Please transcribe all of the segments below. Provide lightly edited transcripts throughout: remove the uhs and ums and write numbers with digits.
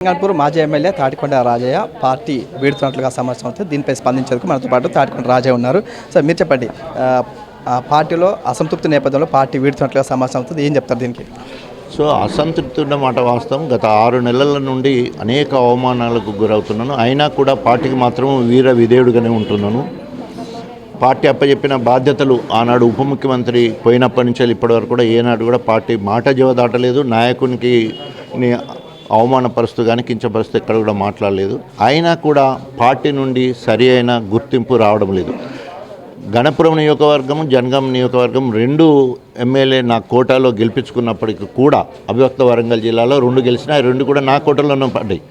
తెలంగాణపూర్ మాజీ MLA Tatikonda Rajaiah party వీడుతున్నట్లుగా సమాచారం అవుతుంది. దీనిపై స్పందించేందుకు మనతో పాటు తాటికొండ రాజయ్య ఉన్నారు. సార్ మీరు చెప్పండి, పార్టీలో అసంతృప్తి నేపథ్యంలో పార్టీ వీడుతున్నట్లుగా సమాచారం అవుతుంది, ఏం చెప్తారు దీనికి? సో అసంతృప్తి ఉన్నమాట వాస్తవం. గత 6 నెలల నుండి అనేక అవమానాలకు గురవుతున్నాను. అయినా కూడా పార్టీకి మాత్రం వీర విధేయుడుగానే ఉంటున్నాను. పార్టీ అప్పచెప్పిన బాధ్యతలు ఆనాడు ఉప ముఖ్యమంత్రి పోయినప్పటి నుంచి ఇప్పటివరకు కూడా ఏనాడు కూడా పార్టీ మాట జవదాటలేదు. నాయకునికి అవమానపరుస్తూ కానీ కించపరుస్తూ ఎక్కడ కూడా మాట్లాడలేదు. అయినా కూడా పార్టీ నుండి సరి అయిన గుర్తింపు రావడం లేదు. గణపురం నియోజకవర్గం, జనగాం నియోజకవర్గం 2 ఎమ్మెల్యే నా కోటాలో గెలిపించుకున్నప్పటికీ కూడా అభివక్త వరంగల్ జిల్లాలో 2 గెలిచినా 2 కూడా నా కోటలోనే పడ్డాయి.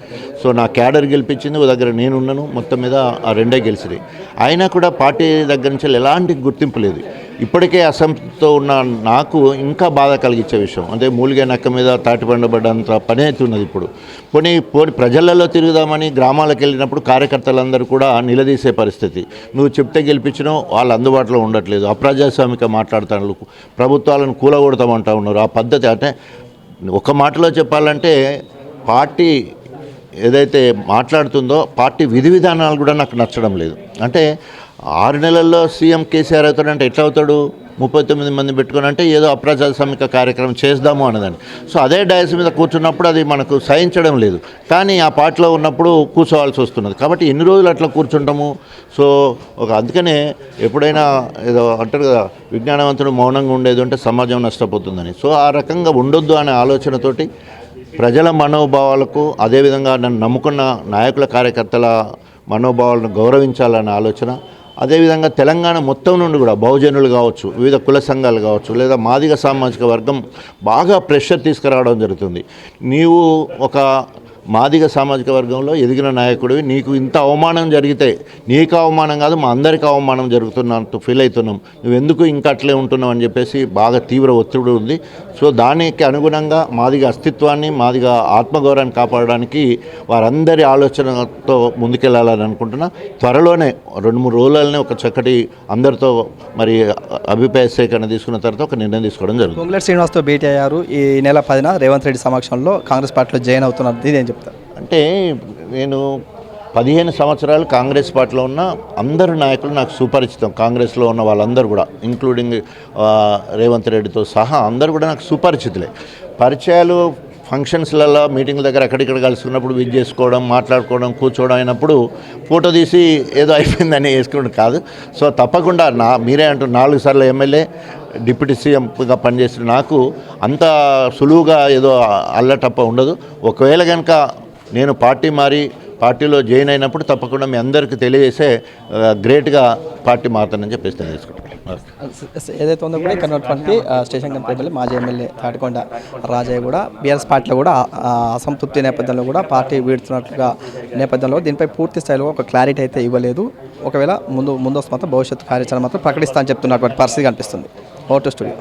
సో నా క్యాడర్ గెలిపించింది, ఓ దగ్గర నేనున్నాను, మొత్తం మీద ఆ 2 గెలిచినాయి. అయినా కూడా పార్టీ దగ్గర నుంచి ఎలాంటి గుర్తింపు లేదు. ఇప్పటికే అసంతృప్తితో ఉన్న నాకు ఇంకా బాధ కలిగించే విషయం అంటే మూలిగే నక్క మీద తాటి పండబడ్డంత పని అవుతున్నది. ఇప్పుడు పోనీ ప్రజలలో తిరుగుదామని గ్రామాలకు వెళ్ళినప్పుడు కార్యకర్తలందరూ కూడా నిలదీసే పరిస్థితి. నువ్వు చెప్తే గెలిపించినావు, వాళ్ళు అందుబాటులో ఉండట్లేదు, అప్రజాస్వామిక మాట్లాడుతాను, ప్రభుత్వాలను కూలగొడతామంటా ఉన్నారు. ఆ పద్ధతి అంటే ఒక మాటలో చెప్పాలంటే పార్టీ ఏదైతే మాట్లాడుతుందో పార్టీ విధి విధానాలు కూడా నాకు నచ్చడం లేదు. అంటే 6 నెలల్లో సీఎం కేసీఆర్ అవుతాడంటే ఎట్లా అవుతాడు? 39 మంది పెట్టుకుని అంటే ఏదో అప్రజాస్వామిక కార్యక్రమం చేద్దాము అన్నదండి. సో అదే డయాస్ మీద కూర్చున్నప్పుడు అది మనకు సహించడం లేదు. కానీ ఆ పార్టీలో ఉన్నప్పుడు కూర్చోవాల్సి వస్తున్నది. కాబట్టి ఎన్ని రోజులు అట్లా కూర్చుంటాము? సో అందుకనే ఎప్పుడైనా ఏదో అంటారు కదా, విజ్ఞానవంతుడు మౌనంగా ఉండేది అంటే సమాజం నష్టపోతుందని. సో ఆ రకంగా ఉండొద్దు అనే ఆలోచనతోటి ప్రజల మనోభావాలకు, అదేవిధంగా నన్ను నమ్ముకున్న నాయకుల కార్యకర్తల మనోభావాలను గౌరవించాలనే ఆలోచన, అదేవిధంగా తెలంగాణ మొత్తం నుండి కూడా బహుజనులు కావచ్చు, వివిధ కుల సంఘాలు కావచ్చు, లేదా మాదిగ సామాజిక వర్గం బాగా ప్రెషర్ తీసుకురావడం జరుగుతుంది. నీవు ఒక మాదిగ సామాజిక వర్గంలో ఎదిగిన నాయకుడివి, నీకు ఇంత అవమానం జరిగితే నీకు అవమానం కాదు మా అందరికీ అవమానం జరుగుతున్నట్టు ఫీల్ అవుతున్నాం, నువ్వెందుకు ఇంకా అట్లే ఉంటున్నావు అని చెప్పేసి బాగా తీవ్ర ఒత్తిడి ఉంది. సో దానికి అనుగుణంగా మాదిగ అస్తిత్వాన్ని, మాదిగ ఆత్మగౌరవాన్ని కాపాడడానికి వారందరి ఆలోచనతో ముందుకెళ్లాలని అనుకుంటున్నా. త్వరలోనే 2-3 రోజులనే ఒక చక్కటి అందరితో మరి అభిప్రాయ సేకరణ తీసుకున్న తర్వాత ఒక నిర్ణయం తీసుకోవడం జరుగుతుంది. పొంగులేటి శ్రీనివాస్తో భేటీ అయ్యారు. ఈ నెల 10న రేవంత్ రెడ్డి సమక్షంలో కాంగ్రెస్ పార్టీలో జాయిన్ అవుతున్నారు, ఇదేం చెప్తారు? అంటే నేను 15 సంవత్సరాలు కాంగ్రెస్ పార్టీలో ఉన్న అందరు నాయకులు నాకు సుపరిచితం. కాంగ్రెస్లో ఉన్న వాళ్ళందరూ కూడా ఇంక్లూడింగ్ రేవంత్ రెడ్డితో సహా అందరూ కూడా నాకు సుపరిచితులే. పరిచయాలు ఫంక్షన్స్లలో మీటింగ్ల దగ్గర అక్కడిక్కడ కలుసుకున్నప్పుడు విజ్ చేసుకోవడం, మాట్లాడుకోవడం, కూర్చోవడం అయినప్పుడు ఫోటో తీసి ఏదో అయిపోయిందని వేసుకోవడం కాదు. సో తప్పకుండా మీరే అంటూ 4 సార్లు ఎమ్మెల్యే, డిప్యూటీ సీఎంగా పనిచేసిన నాకు అంత సులువుగా ఏదో అల్లటప్ప ఉండదు. ఒకవేళ కనుక నేను పార్టీ మారి పార్టీలో జాయిన్ అయినప్పుడు తప్పకుండా మీ అందరికీ తెలియజేసే గ్రేట్గా పార్టీ మారుతానని చెప్పేసి తెలియజేసుకుంటాను. ఏదైతే ఉందో కూడా ఇక్కడ ఉన్నటువంటి స్టేషన్ కమిటీ మాజీ ఎమ్మెల్యే తాటికొండ రాజయ్య కూడా బీఆర్ఎస్ పార్టీలో కూడా అసంతృప్తి నేపథ్యంలో కూడా పార్టీ వీడుతున్నట్లుగా నేపథ్యంలో దీనిపై పూర్తి స్థాయిలో ఒక క్లారిటీ అయితే ఇవ్వలేదు. ఒకవేళ ముందస్తు మాత్రం భవిష్యత్తు కార్యాచరణ మాత్రం ప్రకటిస్తా అని చెప్తున్నటువంటి పరిస్థితి కనిపిస్తుంది. Vote studio.